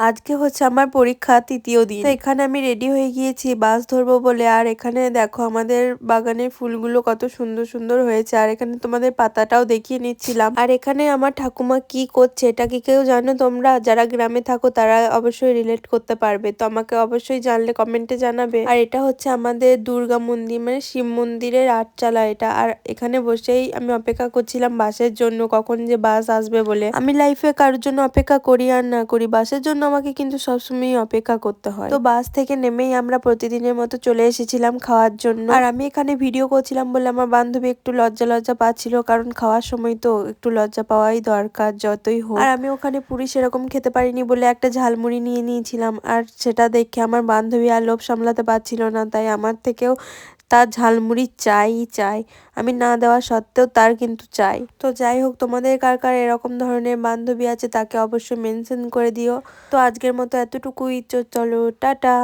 আজকে হচ্ছে আমার পরীক্ষা ৩য় দিন। তো এখানে আমি রেডি হয়ে গিয়েছি বাস ধরবো বলে। আর এখানে দেখো আমাদের বাগানের ফুলগুলো কত সুন্দর সুন্দর হয়েছে। আর এখানে তোমাদের পাতাটাও দেখিয়ে নিচ্ছিলাম। আর এখানে আমার ঠাকুমা কি করছে এটা কি কেউ জানো তোমরা? যারা গ্রামে থাকো তারা অবশ্যই রিলেট করতে পারবে। তো আমাকে অবশ্যই জানলে কমেন্টে জানাবে। আর এটা হচ্ছে আমাদের দুর্গা মন্দির মানে শিব মন্দিরের আটচালা এটা। আর এখানে বসেই আমি অপেক্ষা করছিলাম বাসের জন্য, কখন যে বাস আসবে বলে। আমি লাইফে কারোর জন্য অপেক্ষা করি আর না করি, বাসের জন্য আমাকে কিন্তু সবসময় অপেক্ষা করতে হয়। তো বাস থেকে নেমেই আমরা প্রতিদিনের মতো চলে এসেছিলাম খাওয়ার জন্য। আর আমি এখানে ভিডিও করছিলাম বলে আমার বান্ধবী একটু লজ্জা লজ্জা পাচ্ছিল, কারণ খাওয়ার সময় তো একটু লজ্জা পাওয়াই দরকার যতই হোক। আর আমি ওখানে পুরি সেরকম খেতে পারিনি বলে একটা ঝালমুড়ি নিয়ে নিয়েছিলাম। আর সেটা দেখে আমার বান্ধবী আর লোভ সামলাতে পারছিল না, তাই আমার থেকেও তার ঝালমুড়ি চাই। আমি না দেওয়া সত্ত্বেও তার কিন্তু চাই। তো যাই হোক, তোমাদের কার কার এরকম ধরনের বান্ধবী আছে তাকে অবশ্যই মেনশন করে দিও। তো আজকের মতো এতটুকুই, চলো টাটা।